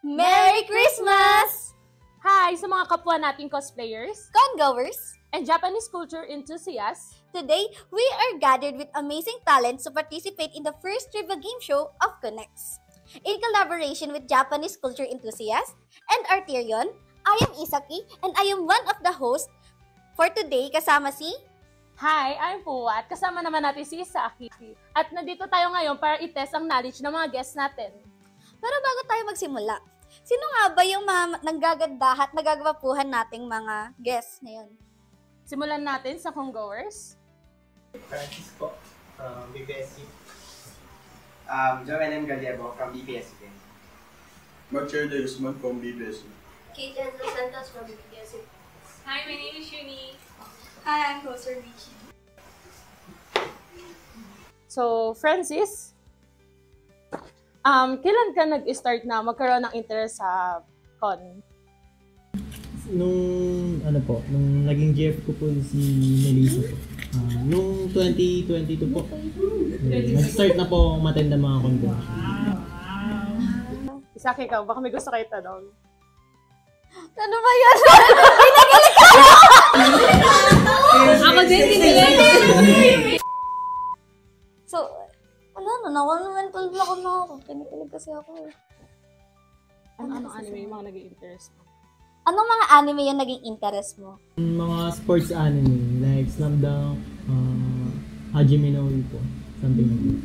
Merry Christmas! Hi sa mga kapwa nating cosplayers Congoers! and Japanese culture enthusiasts. Today, we are gathered with amazing talents to participate in the first trivia game show of Connects. In collaboration with Japanese culture enthusiasts and Arterion, I am Isaki and I am one of the hosts for today kasama si... Hi, I'm Puwa at kasama naman natin si Isaki. At nandito tayo ngayon para i-test ang knowledge ng mga guests natin. Pero bago tayo magsimula, sino nga ba yung mga nanggagandahan at nagagwapuhan nating mga guests ngayon? Simulan natin sa Congoers. Francis po, BPSC. Joel M. Gallego from BPSC. Marcel de Guzman from BPSC. Kate Angel Santos from BPSC. Hi, my name is Shuni. Hi, I'm Closer Richie. So, Francis, kailan ka nag-start na magkaroon ng interest sa con? Nung naging GF ko po si Melissa po. Nung 2022 po. Nag-start na po akong matenda mga convention. Isaki ka, baka may gusto kayo tanong. Ano ba yan? Ako din, kinilig. So, mental block na ako. Kinikilig kasi ako eh. Ano anime yung mga nag-i-interest mo? Anong mga anime yung naging interest mo? Mga sports anime like Slam Dunk, Hajime no Ippo, something like that.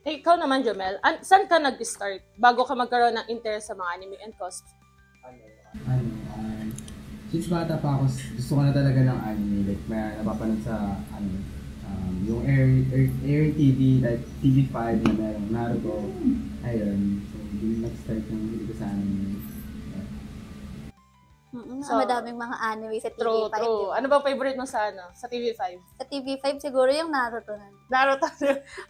Eh, ikaw naman, Jomel, saan ka nag-start bago ka magkaroon ng interest sa mga anime and cosplay? Since bata pa ako, gusto ko na talaga ng anime. Like, may napapanood sa yung Air TV, like TV5 na merong Naruto. Ayun. So, doon nag-start yung hindi ko sa anime. So, madaming mga anime sa TV5. True. Ano ba favorite mo sa TV5? Sa TV5 siguro yung Naruto na. Naruto.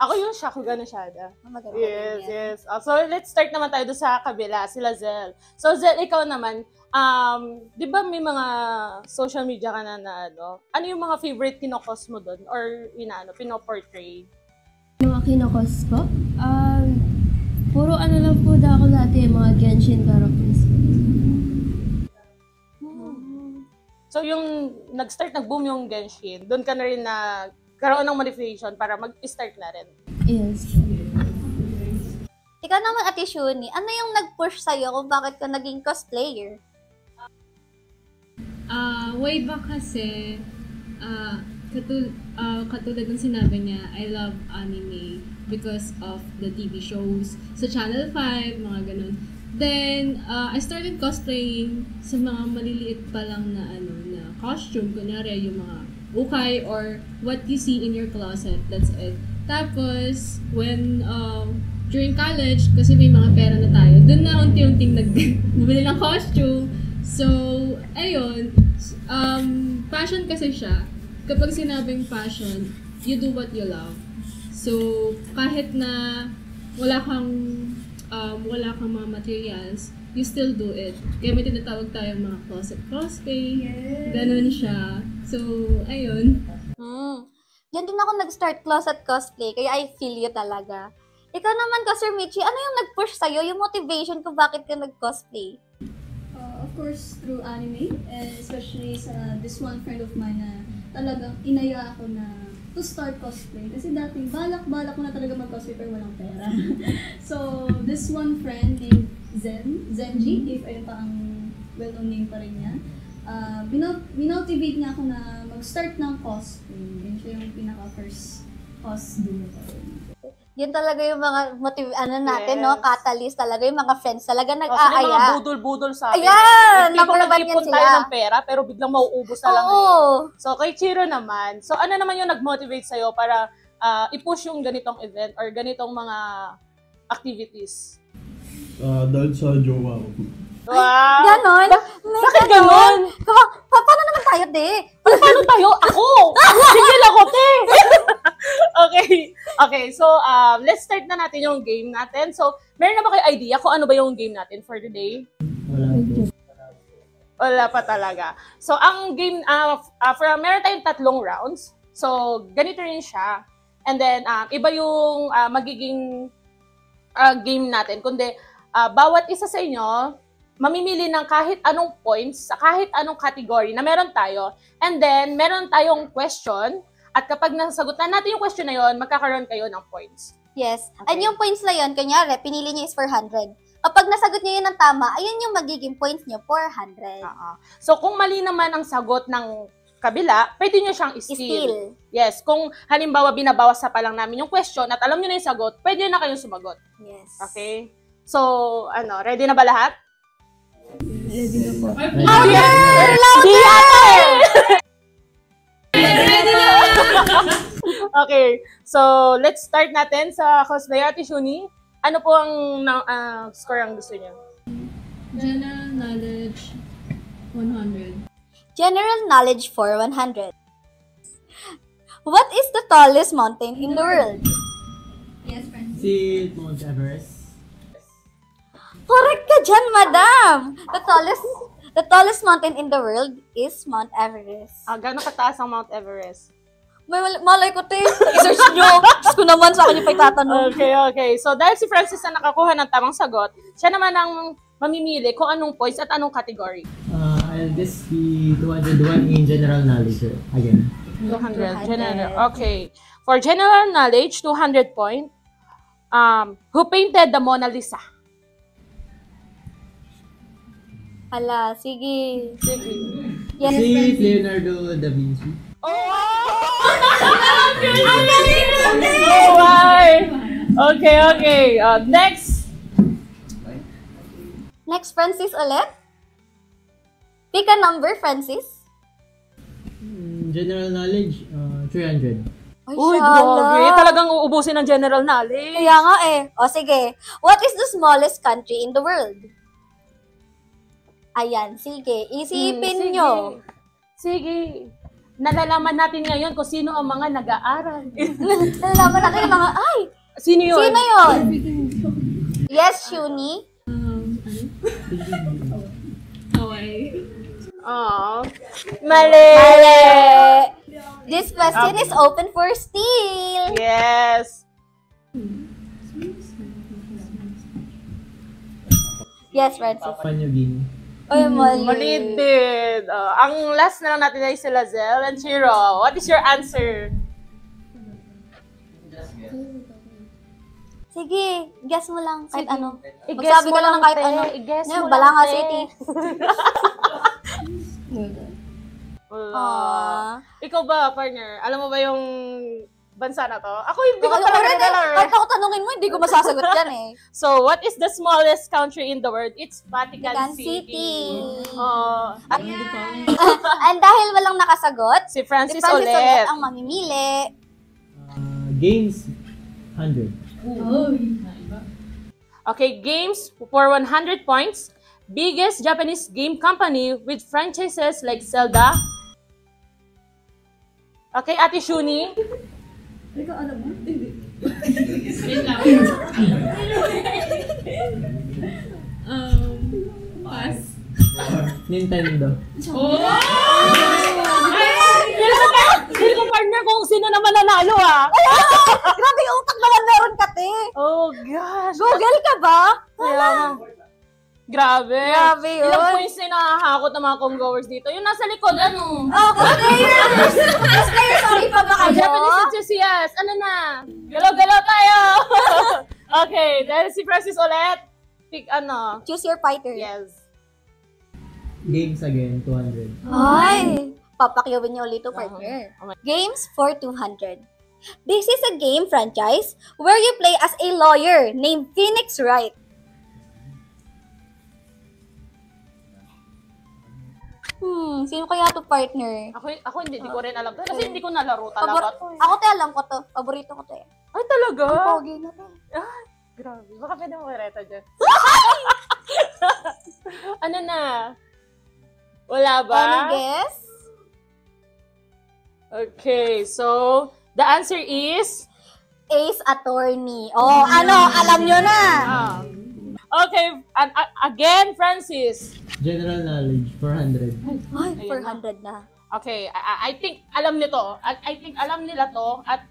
Ako yung Shakugan na Shada. Maganda Yes. So, let's start naman tayo doon sa kabila, sila Zel. So, Zel, ikaw naman, di ba may mga social media ka na ano yung mga favorite kinokos mo doon? Or, pinoportray? Yung mga kinokos ko? Puro lang po ako dati, mga Genshin characters. So, yung nag-boom yung Genshin, doon ka na rin karoon ng motivation para mag-start na rin. Yes. Ikaw naman, Ate Shuni, ano yung nag-push sa'yo kung bakit ka naging cosplayer? Way back kasi, katulad ng sinabi niya, I love anime because of the TV shows sa Channel 5, mga ganun. Then, I started cosplaying sa mga maliliit pa lang na costume. Kunyari, yung mga ukay or what you see in your closet. That's it. Tapos, when, during college, kasi may mga pera na tayo, dun na unti-unting nagbibili ng costume. So, ayun. Passion kasi siya. Kapag sinabing passion, you do what you love. So, kahit na wala kang mga materials, you still do it. Kaya may tinatawag tayong mga closet cosplay. Yes. Ganun siya. So, ayun. Diyan din ako nag-start closet cosplay, kaya I feel you talaga. Ikaw naman, Sir Michi, ano yung nag-push sa'yo, yung motivation kung bakit ka nag-cosplay? Of course, through anime, especially sa this one friend of mine na talagang inaya ako na to start cosplay. Kasi dati, balak ko na talaga mag-cosplay pero walang pera. So, this one friend named Zenji, if ayun pa ang well-known name pa rin niya, minotivate niya ako na mag-start ng cosplay. Yun siya yung pinaka-first cosplay ko. Yun talaga yung mga natin, no? Catalyst talaga, yung mga friends talaga Sila nag-aaya. mga budol-budol sa akin. Ayan! Tipong Number 1 yan nag-ipon sila. tayo ng pera, pero biglang mauubos na lang. Oo. So, kay Chiro naman. So, ano naman yung nag-motivate sa'yo para i-push yung ganitong event or ganitong mga activities? Dahil sa jowa ko. Wow! Ganon? Bakit ganon? Paano naman tayo, te? Paano tayo? Ako! Single ako, te! Okay. So, let's start na natin yung game natin. So, meron na ba kayo idea kung ano ba yung game natin for today? Wala pa talaga. So, ang game, meron tayong 3 rounds. So, ganito rin siya. And then, iba yung magiging game natin, kundi bawat isa sa inyo mamimili ng kahit anong points sa kahit anong category na meron tayo. And then, meron tayong question. At kapag nasagutan natin yung question na yon, magkakaroon kayo ng points. Yes. Okay. And yung points na yun, kunyari, pinili niyo is 400. Kapag nasagot niyo yun ng tama, ayun yung magiging points niyo, 400. So, kung mali naman ang sagot ng kabila, pwede nyo siyang steal. Yes. Kung halimbawa, binabawas pa lang namin yung question at alam nyo na yung sagot, pwede na kayong sumagot. Yes. Okay? So, ready na ba lahat? Ready na po. Okay, so let's start natin sa cosplay. Ate Shuni, ano po ang score ang gusto niyo? General knowledge, 100. General knowledge for 100. What is the tallest mountain in the world? Yes, friends. Si Mount Everest. Correct ka dyan, madam! The tallest mountain in the world is Mount Everest. Gano'ng kataas ang Mount Everest? Malay ko, te. I-search nyo. Diyos ko naman, sa akin yung pagtatanong. Okay. So, dahil si Francis na nakakuha ng tamang sagot, siya naman ang mamimili kung anong points at anong category. I'll just be 201 in general knowledge again. 200. General. Okay. For general knowledge, 200 point. Who painted the Mona Lisa? Hala, sige. Yes, Si friends. Leonardo da Vinci. Okay. Next. Next, Francis ulit. Pick a number, Francis. General knowledge, 300. Ay, Uy, shala. grabe. Talagang uubusin ng general knowledge. Kaya nga eh. O sige. What is the smallest country in the world? Ayan, sige. Isipin nyo. Sige. Nalalaman natin ngayon kung sino ang mga nag-aaral. Nalalaman natin yung mga, ay, Sino yun? sino yun? Yes, Shuni. Hawaii. Oh. Mali. This question is open for steal. Yes. Yes, Francis. Papua New Guinea. Ay, mali. Mali din. Ang last na lang natin ay si Lazel and Chiro. What is your answer? Sige, guess mo lang kahit Sige. ano. I-guess Magsabi mo ka lang lang, ng kahit te. ano. I-guess Ngayon, mo Balanga lang, te. City. Wala. Aww. Ikaw ba, partner? Alam mo ba yung bansa na to? Ako hindi ko Ako talaga rin eh. alam. Kahit ako tanungin mo, hindi ko masasagot yan eh. So, what is the smallest country in the world? It's Vatican Vatican City. City. Oh, And dahil walang nakasagot, si si Francis, Francis ulit ulit. ang mamimili. Games, 100. Okay, games for 100 points. Biggest Japanese game company with franchises like Zelda. Okay, Ate Shuni. Ikaw, alam mo? Hindi. Pass. Nintendo. Hindi ko partner kung sino naman nanalo Grabe yung utak naman meron ka, te. Oh gosh. Google ka ba? Grabe. Grabe yun. Ilang points na nakahakot ng mga congoers dito? Yung nasa likod, ano? Oh, players! Sorry pa ba kayo? Japanese enthusiast. Ano na? Galaw-galaw tayo. Okay, dahil si Francis ulit. Pick ano? Choose your fighter. Yes. Games again, 200. Ay! Papakyawin niyo ulit ito, partner. Games for 200. This is a game franchise where you play as a lawyer named Phoenix Wright. Sino kaya to, partner? Ako hindi ko rin alam to. Kasi hindi ko nalaro talaga to. Ako te, alam ko to. Paborito ko to eh. Ay, talaga? Pogi na to. Grabe. Baka pwede mo kireta dyan. Ano na? Wala ba? Any guess? Okay, so the answer is Ace Attorney. Oh, ano? Alam nyo na. Okay, again, Francis. General knowledge, 400. Ay, 400 na. Okay, I think alam nito. I think alam nila to at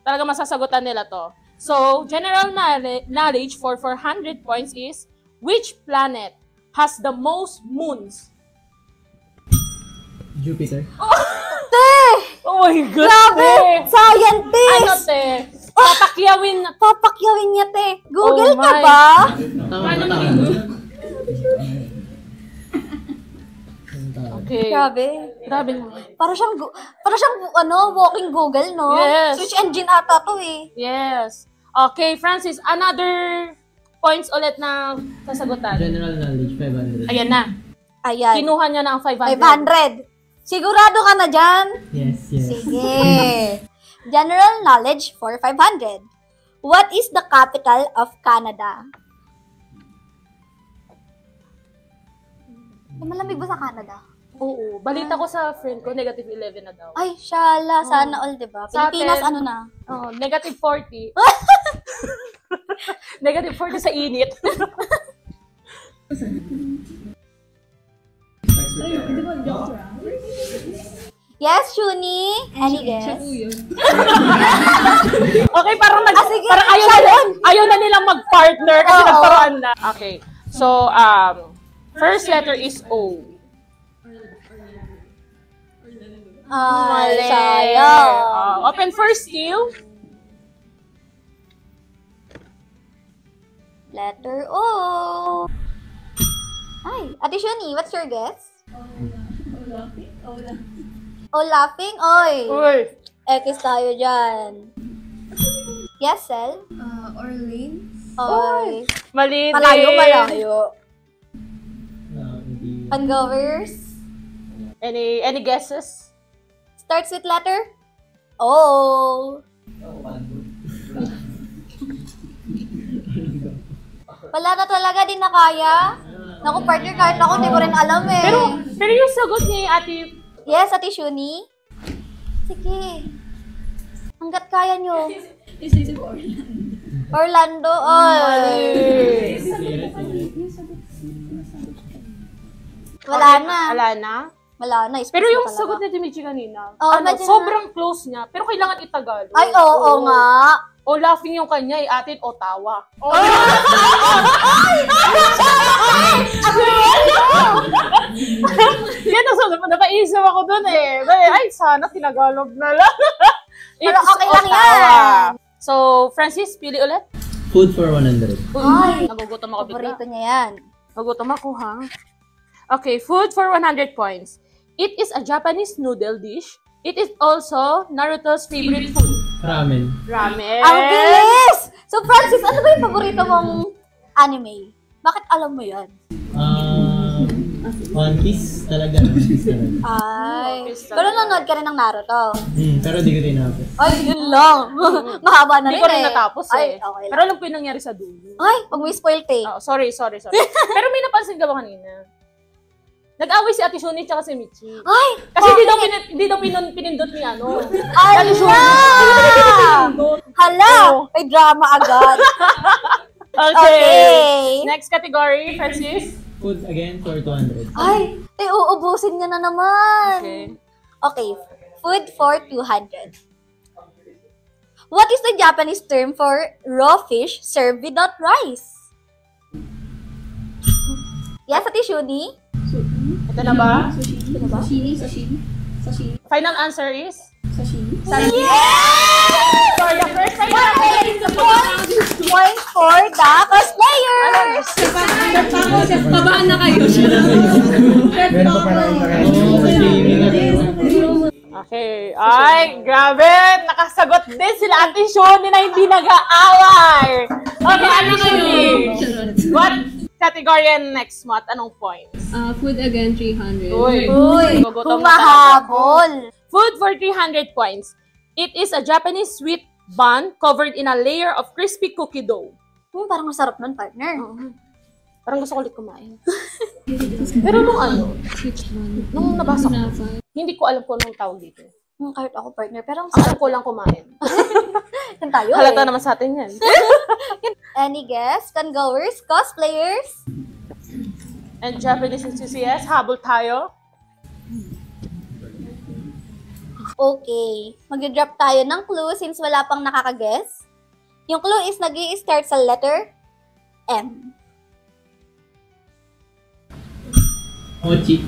talaga masasagutan nila to. So, general knowledge for 400 points is, which planet has the most moons? Jupiter. Te! Oh my God, Grabe! te! Scientist! Ano, te? Papakyawin na. Papakyawin niya, te. Google Oh ka my. ba? Okay. Grabe. Grabe naman. Para siyang, walking Google, no? Yes. Search engine ata to eh. Yes. Okay, Francis, another points ulit na sasagutan. General knowledge, 500. Ayan na. Ayan. Kinuha niya na ang 500. 500. Sigurado ka na dyan? Yes, yes. Sige. General knowledge for 500. What is the capital of Canada? Malamig ba sa Canada? Oo. Balita ko sa friend ko, negative 11 na daw. Ay, shala. Sana all, diba? Sa Pilipinas, atin, ano na? Oh, negative 40. Negative 40 sa init. Yes, Shuni? Any guess? Okay, parang sige. parang ayaw na nilang mag-partner kasi Oo. nagparoan na. Okay. So, first letter is O. Ay, Mali. sayang. Open first steal. Letter O. Ay, Ate Shuni, what's your guess? O laughing? Oy. Uy. X tayo dyan. Yes, Sel? Orleans. Oy. Mali din. Malayo. Hindi. Ungovers? Any guesses? Starts with letter O. Wala na talaga, di na kaya. Naku, partner, kahit ako, di ko rin alam eh. Pero yung sagot ni Ate, Yes, Ate Shuni? Sige. Hanggat kaya nyo. Orlando. Oy. Wala na. Wala na. Wala na. Pero yung talaga. sagot ni Dimitri kanina, Oo, medyo na. sobrang close niya, pero kailangan itagalog. Ay, oo nga. O laughing yung kanya, atin o tawa. Yan, napaisip ako dun eh. Ay, sana tinagalog na lang. Pero It's okay lang Ottawa. yan. So, Francis, pili ulit. Food for 100. Ay, Nagugutom ako bigla. paborito niya yan. Nagugutom ako, ha? Okay, food for 100 points. It is a Japanese noodle dish. It is also Naruto's favorite food. Ramen. Ramen. Ang bilis! So, Francis, ano ba yung paborito mong anime? Bakit alam mo yan? One Piece talaga. One Piece talaga. Ay. Pero nanonood ka rin ng Naruto. Pero di ko tinapos. Ay, yun lang. Mahaba na Hindi rin ko rin eh. natapos Ay, eh. okay lang. Pero alam ko yung nangyari sa dulo. Ay, pag may spoil te. Oh, sorry. Pero may napansin ka ba kanina? Nag-away si Ate Shuni tsaka si Michi. Ay, Kasi hindi daw pinindot ni ano. Ala! Pinindot. Hala! Oo. May drama agad. Okay. Okay. Next category, Francis. Food again for 200. Ay, uubusin niya na naman. Okay. Okay, food for 200. What is the Japanese term for raw fish served without rice? Yes, Ate Shuni? Ito na ba? Sashimi. Final answer is? Sashimi. Yes! For the first time Point for the cosplayers! Babaan na kayo. Meron pa pala Okay. Ay, grabe. Nakasagot din sila Ate Shoni na hindi nag-aaway. Okay, Ate Shoni. What category and next month? Anong points? Food again, 300. Uy, Humahabol. nagugutom na talaga. Food for 300 points. It is a Japanese sweet bun covered in a layer of crispy cookie dough. Parang masarap nun, partner. Parang gusto ko ulit kumain. Pero nung ano, nung nabasa ko, hindi ko alam kung anong tawag dito. Kahit ako, partner. Pero ang Ang alam sarap ko lang kumain. yan tayo Halata eh. naman sa atin yan. Any guess? Congoers? Cosplayers? And Japanese enthusiasts, habol tayo. Okay. Mag-drop tayo ng clue since wala pang nakaka-guess. Yung clue is nag-i-start sa letter M. Mochi.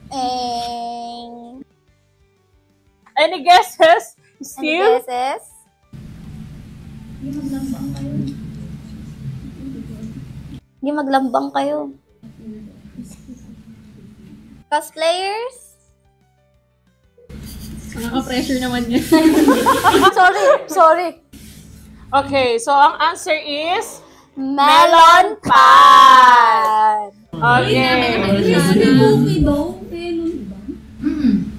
And... Any guesses? Any Still? guesses? Hindi maglambang kayo. Cosplayers? Nakaka-pressure naman yan. Sorry. Okay, so ang answer is Melon pan! okay. Okay daw. Kaya nun ba?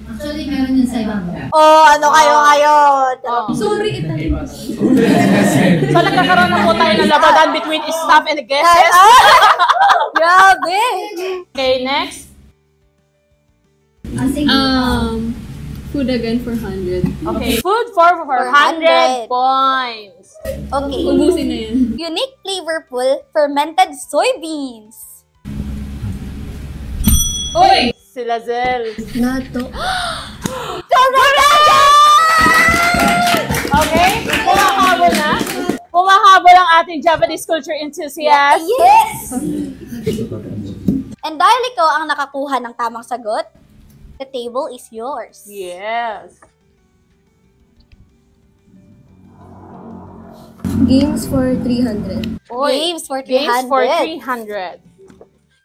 Actually, meron yun sa ibang Oh, ano kayo ngayon? Oh. Sorry, Italian. So nagkakaroon na po tayo ng labanan between staff and guesses. Grabe! Okay, next. Food again for 100. Okay, food for 400 points. Okay. Ubusin na yan. Unique flavorful fermented soybeans. Uy! Sila Zel. Nato. Okay, pumahabol na. Pumahabol ang ating Japanese culture enthusiast. Yes! And dahil ikaw ang nakakuha ng tamang sagot, the table is yours. Yes. Games for 300. Oy, Games for 300. Games for 300.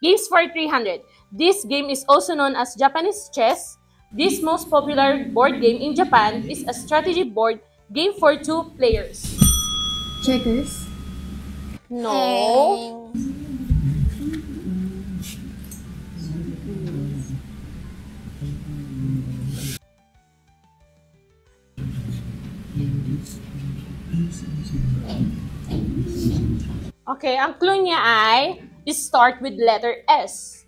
Games for 300. This game is also known as Japanese chess. This most popular board game in Japan is a strategy board game for 2 players. Checkers. No. Okay, ang clue niya ay start with letter S.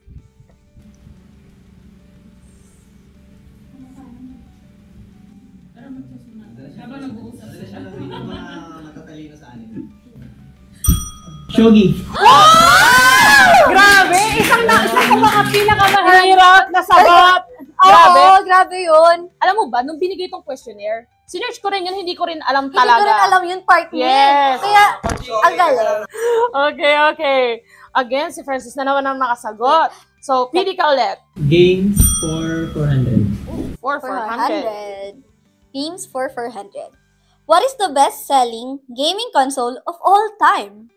Shogi. Grabe! Isang sa mga pinakamahirap na sagot. Grabe. Oo, grabe yun. Alam mo ba, nung binigay itong questionnaire, sinerch ko rin yun, hindi ko rin alam Hindi talaga. ko rin alam yun, partner. Yes. Kaya, ang galing. Okay. Again, si Francis na naman ang nakasagot. So, pili ka ulit. Games for 400. For 400. 400. Games for 400. What is the best-selling gaming console of all time?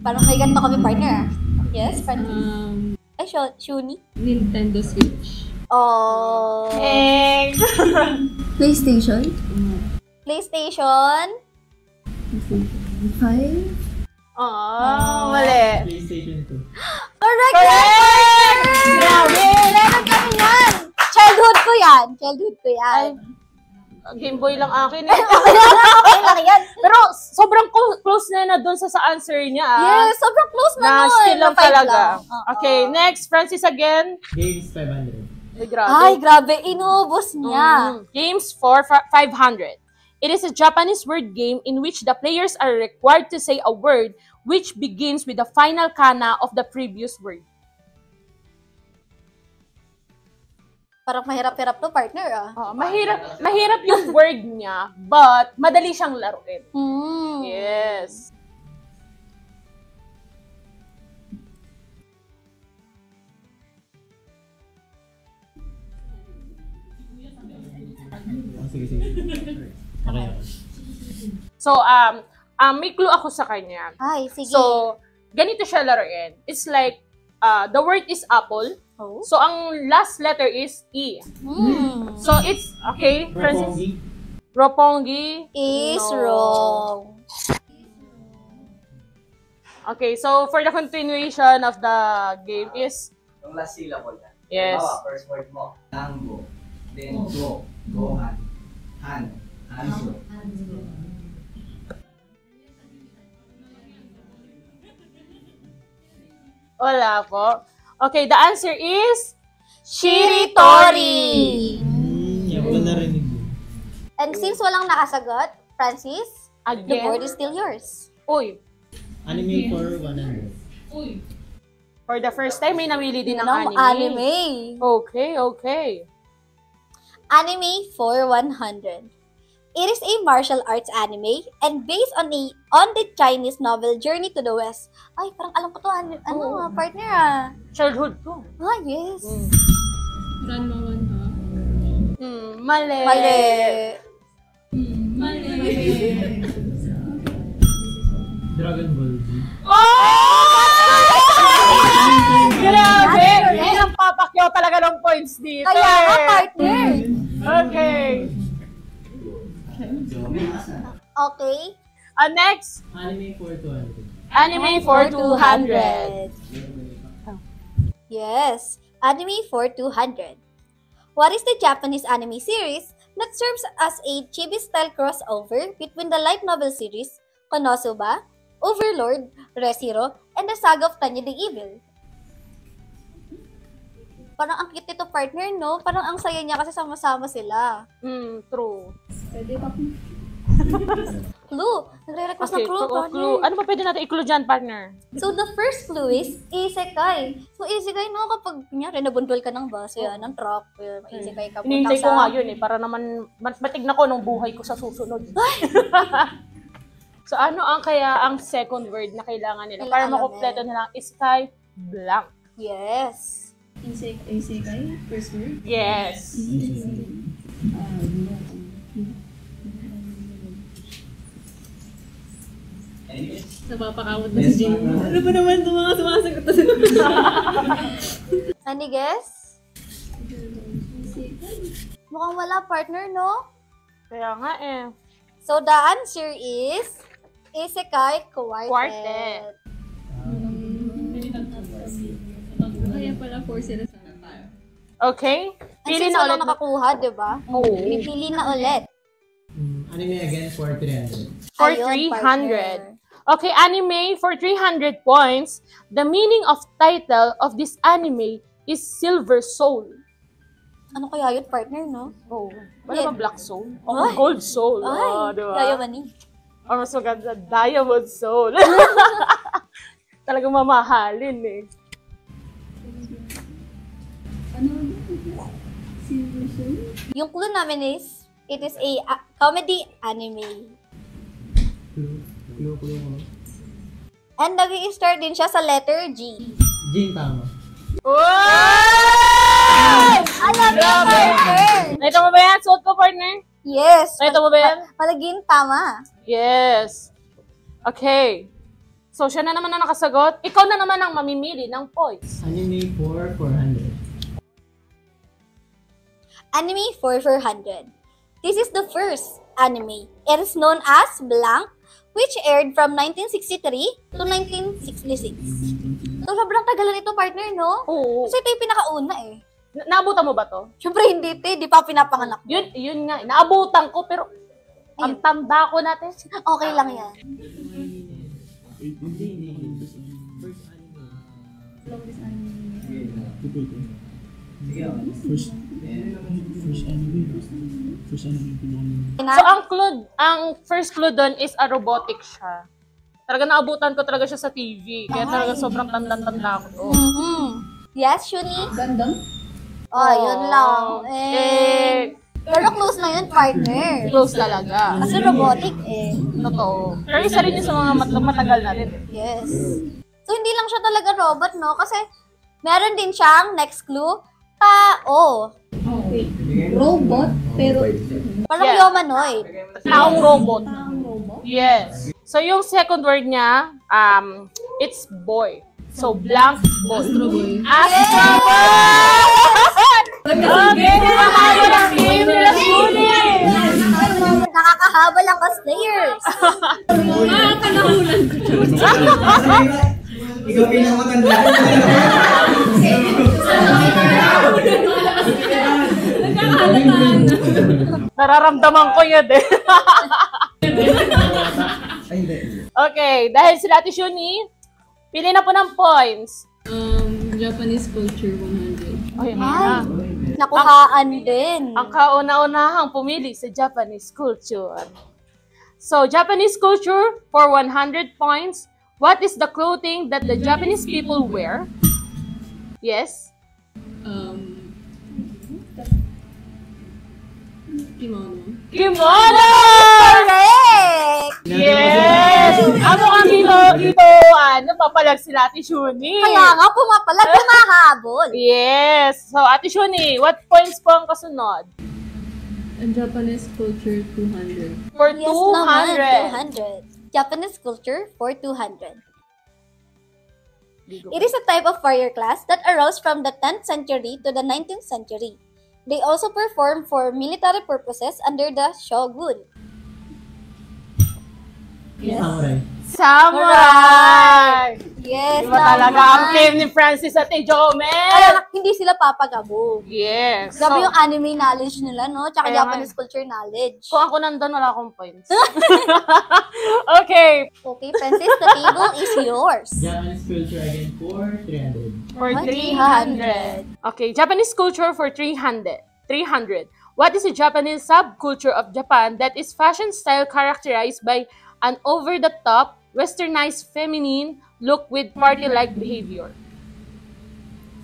Parang may ganito kami, partner. Yes, Francis? Ay, Shuni? Nintendo Switch. Oh. Thanks. PlayStation. PlayStation? 5. Oh, mali. PlayStation 2. Correct! Correct! Grabe! Meron kami yan! Childhood ko yan. Game Boy lang akin eh. Okay lang yan. Pero sobrang close na doon sa answer niya. Yes, sobrang close na Na nun. skill lang Na five talaga. lang. Oo. Okay, next. Francis again. Games 500. Ay, grabe. Ay, grabe. Inubos niya. Games for 500. It is a Japanese word game in which the players are required to say a word which begins with the final kana of the previous word. Parang mahirap-hirap to, partner, ah. Mahirap yung word niya, but madali siyang laruin. Mm. Yes. Sige. Okay. So, may clue ako sa kanya. Ay, sige. So, ganito siya laruin. It's like, the word is apple. Oh. So, ang last letter is E. Mm. So, it's, okay, Francis? Roppongi. Is No. wrong. Okay, so for the continuation of the game is, Yung last syllable na. yes. Halimbawa, first word mo, tango. Then go. Gohan. Hanzo. Wala po. Okay, the answer is Shiritori! Yan ko narinig yun. And since walang nakasagot, Francis, the again. board is still yours. Uy, Anime for 100. for the first time, may namili din ng Yun ang anime. anime. Okay. Anime for 100. It is a martial arts anime and based on the Chinese novel Journey to the West. Ay, parang alam ko to, partner Childhood ko. Yes. Ranma 1 ha? Mali. Dragon Ball Z. Grabe! Yan ang papakyaw talaga ng points dito. Kaya nga, partner. Okay. Okay. Next. Anime for 200. Anime for 200. Yes, Anime for 200. What is the Japanese anime series that serves as a chibi-style crossover between the light novel series, Konosuba, Overlord, Re:Zero, and the Saga of Tanya the Evil? Parang ang cute nito, partner, no? Parang ang saya niya kasi sama-sama sila. True. Pwede ba? Clue! Nagre-request ng clue, partner. Clue. Ano pa pwede natin i-clue dyan, partner? So, the first clue is isekai. So, isekai, no? Kapag, kunyari, nabundol ka ng bus, yan, ng truck, isekai ka. Hinihintay ko nga yun para naman matignan ko nung buhay ko sa susunod. So, ano ang second word na kailangan nila? Para makompleto nila ang isekai blank. Yes. Isekai? First word? Yes. Napapakawad na si Jane. Ano ba naman itong mga sumasagot na sila? Any guess? Mukhang wala, partner, no? Kaya nga eh. So, the answer is Isekai Quartet. Kaya pala 4 sila sa Okay. Pili Pili na ulit. nakakuha, di ba? Oo. Pipili na ulit. Anime again for 300. For Ayun, 300. partner. Okay, anime for 300 points. The meaning of title of this anime is Silver Soul. Ano kaya yun, partner, no? Oh, wala ba Black Soul? Ay. Oh, Gold Soul. Ay, Diba? Diamond. Oh, mas maganda, Diamond Soul. Talagang mamahalin eh. Silver Soul? Yung clue namin is, it is a comedy anime. Clue. And nag-i-start din siya sa letter G. Jin, tama. Alam niyo, partner! Nakita mo ba yan? Suot ko, partner? Yes. Nakita mo ba yan? Palaging tama. Yes. Okay. So, siya na naman ang nakasagot. Ikaw na naman ang mamimili ng points. Anime for 400. Anime for 400. This is the first anime. It is known as Blank, which aired from 1963 to 1966. So, sobrang tagal na ito, partner, no? Oo. Kasi ito yung pinakauna eh. Naabutan mo ba to? Siyempre, hindi ito eh. Di pa pinapanganak. Yun nga. Naabutan ko, pero ang tanda ko natin. Okay lang yan. Longest anime. So, ang first clue doon is a robotic siya. Talaga naabutan ko talaga siya sa TV. Kaya talaga sobrang tanda-tanda ko. Yes, Shuni? Gundam? Oh, yun lang. Pero close na yun, partner. Close talaga. Kasi robotic eh. Totoo. Pero isa rin yun sa mga matagal na rin. Yes. So, hindi lang siya talaga robot, no? Kasi, meron din siyang, next clue, tao. Wait. Robot? Pero... Parang Yeah. humanoid. Taong robot. Taong robot? Yes. So, yung second word niya, it's boy. So, blank boy. Astro Boy. Astro Boy! Okay, nakakaya ng game nila Shuni! Nakakahabol ang cosplayers. Kanahulan ko siya. Ikaw pinakamatanda. Nagkakalataan na. Nararamdaman ko yun eh. Okay, dahil sila Ate Shuni, pili na po ng points. Japanese culture 100. Okay, na. Nakuhaan din. Ang kauna-unahang pumili sa Japanese culture. So, Japanese culture for 100 points. What is the clothing that the Japanese people wear? Yes? Kimono. Kimono! Correct! Yes! Ano ang dito, papalag sila Ate Shuni. Kaya nga, pumapalag, humahabol. Yes! So, Ate Shuni, what points po ang kasunod? And Japanese culture, 200. For Yes 200. naman, 200. Japanese culture for 200. It is a type of warrior class that arose from the 10th century to the 19th century. They also perform for military purposes under the shogun. Yes. Samurai! Yes, Diba talaga ang claim ni Francis at Jomel? Kaya hindi sila papagabog. Yes. Grabe yung anime knowledge nila, no? Tsaka Kaya Japanese culture knowledge. Kung ako nandun, wala akong points. Okay. Okay, Francis, the table is yours. Japanese culture again for 300. For 300. 300. Okay, Japanese culture for 300. What is the Japanese subculture of Japan that is fashion style characterized by an over-the-top, westernized feminine look with party-like behavior?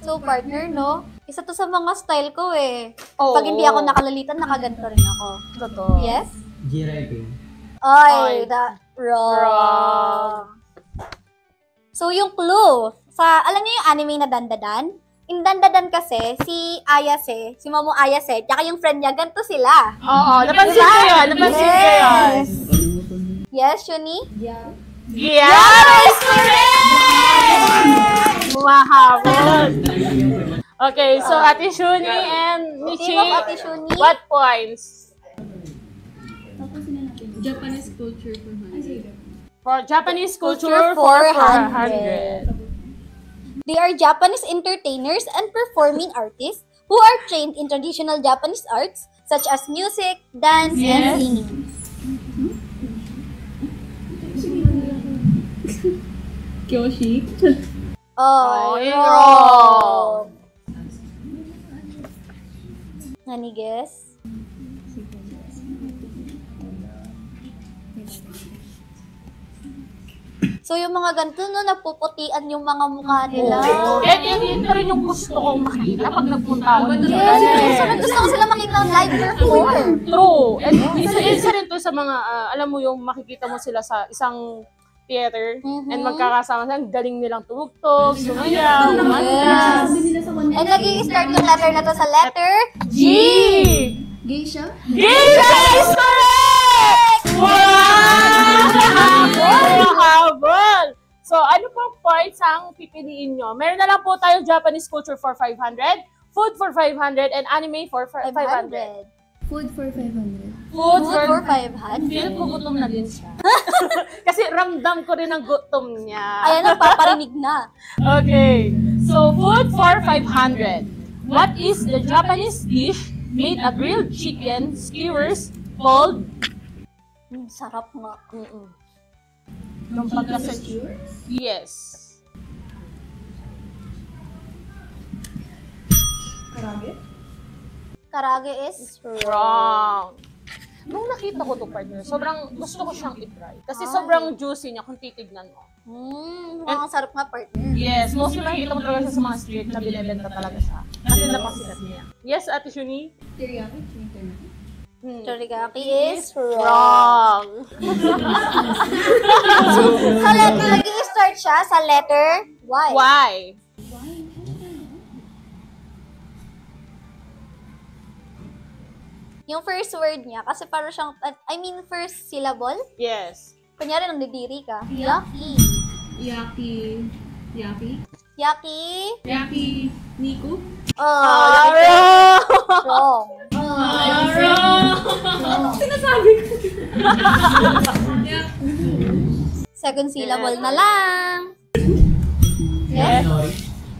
So, partner, no? Isa to sa mga style ko eh. Oo. Pag hindi ako nakalalitan, nakaganto rin ako. Totoo. Yes? G-writing. Ay, wrong. So, yung clue, alam niyo yung anime na Dandadan? Yung Dandadan kasi, si Ayase, si Momo Ayase, tsaka yung friend niya, ganito sila. Oo, napansin ko yun. Yes! Yes, Shuni? Yeah. Yes! Correct! Mahabol. Okay, so Ate Shuni and Michi, Team of Ate Shuni. what points? Japanese culture, 400. For Japanese culture, Culture, 400. They are Japanese entertainers and performing artists who are trained in traditional Japanese arts such as music, dance, and singing. Kyoshi. Oh, you're wrong. Any guess? So, yung mga ganito, no, napuputian yung mga mukha nila. Yan rin yung gusto kong makita pag nagpunta ako. Yes, gusto ko sila makita ng live perform. True. And isa rin to sa mga, alam mo yung makikita mo sila sa isang theater and magkakasama sila, ang galing nilang tumugtog, sumayaw, Yes. And nag-i-start yung letter na to sa letter G! Geisha? Geisha is correct! Wow! Habol! So, ano pong points ang pipiliin nyo? Meron na lang po tayong Japanese culture for 500, food for 500, and anime for 500. Food for 500. Food for 500. Feel ko gutom na din siya. Kasi ramdam ko rin ang gutom niya. Ayan, nagpaparinig na. Okay. So, food for 500. What is the Japanese dish made of grilled chicken skewers called? Sarap nga. Nung pagkasa yes. Karage is Wrong. Nung nakita ko to partner, sobrang gusto ko siyang i-try. Kasi sobrang juicy niya kung titignan mo. Mukhang sarap nga, partner. Yes, mostly nakikita mo talaga siya sa mga street na binibenta talaga siya. Kasi napasikat niya. Yes, Ate Shuni? Teriyaki? Teriyaki is Wrong. Sa letter, nag-i-start siya sa letter Y. Why? Yung first word niya, kasi parang siyang, first syllable. Yes. Kunyari, nang didiri ka. Yaki. Yaki. Niku. Wrong. Sinasabi ko. Second syllable na lang. Yes.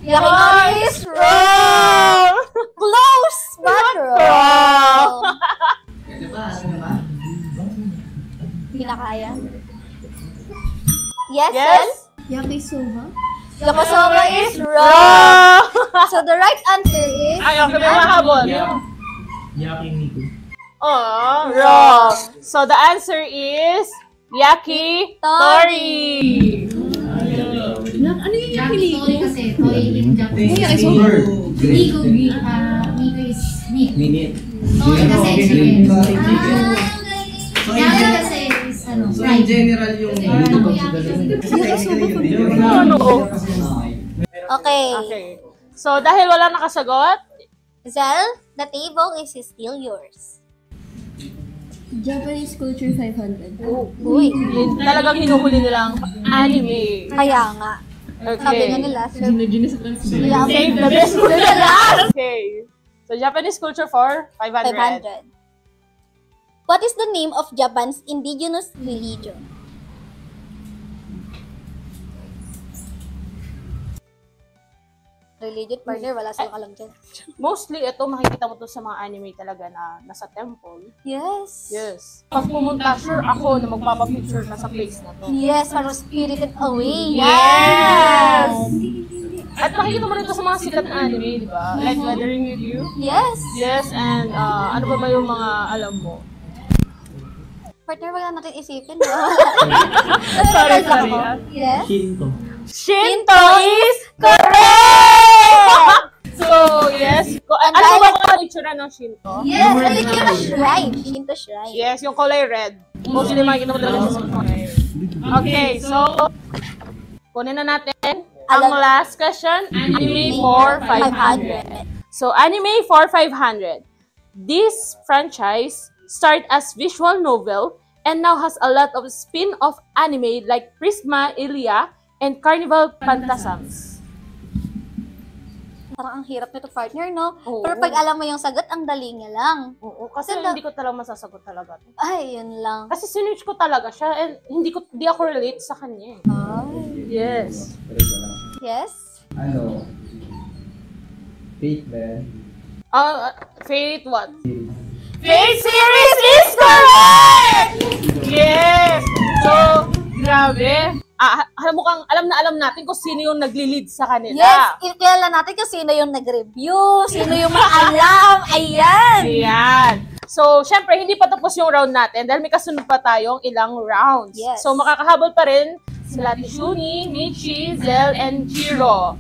Yakinori is wrong. Close, but wrong. Ito ba? Ano ba? Hindi na kaya. Yes, Yes. Yakisoba? Yakisoba is wrong. So the right answer is Ay, okay, may mahabol. Yakiniku. Oh, wrong. So the answer is yakitori. Ano yung Yakitori kasi, toy in Japanese. Yakisoba. Niku is meat. Minute. Soy kasi chicken. So, Yami kasi is ano, So, in general yung... Okay. Okay. So, dahil wala nakasagot, Zel, the table is still yours. Japanese culture 500. Uy. yun talagang hinuhuli nilang anime. Kaya nga. Sabi nga Okay. nila, Save the best for the last. Okay. So, Japanese culture for 500. 500. What is the name of Japan's indigenous religion? Religion partner, wala silang alam dyan. Mostly, ito, makikita mo to sa mga anime talaga na nasa temple. Yes. Yes. Pag pumunta, sure ako na magpapapicture na sa place na to. Yes, parang spirited away. Yes! At makikita mo rin ito sa mga sikat na anime, di ba? Like Weathering With You. Yes. Yes, and ano ba ba yung mga alam mo? Partner, wala natin isipin. Sorry. Yes. Shinto. Shinto is correct! So, yes. Ano ba kung ano itsura ng Shinto? Yes, I think yung shrine. Shinto shrine. Yes, yung kulay red. Mostly makikita mo talaga siya sa kulay. Okay, so, kunin na natin ang last question. Anime for 500. So, Anime for 500. This franchise started as visual novel and now has a lot of spin-off anime like Prisma Ilia and Carnival Phantasms. Parang ang hirap nito, partner, no? Oo. Pero pag alam mo yung sagot, ang dali niya lang. Oo, kasi Ganda. hindi ko talaga masasagot talaga. Ay, yun lang. Kasi sinerch ko talaga siya and hindi ako relate sa kanya. Ay. Yes. Yes? Ano? Fate ba? Fate what? Fate series is correct! Yes! So, grabe. Alam na alam natin kung sino yung nagli-lead sa kanila. Yes, kilala natin kung sino yung nag-review, sino yung maalam. Ayan! Ayan. So, syempre, hindi pa tapos yung round natin dahil may kasunod pa tayong ilang rounds. Yes. So, makakahabol pa rin sila Tishuni, Michi, Zel, and Chiro.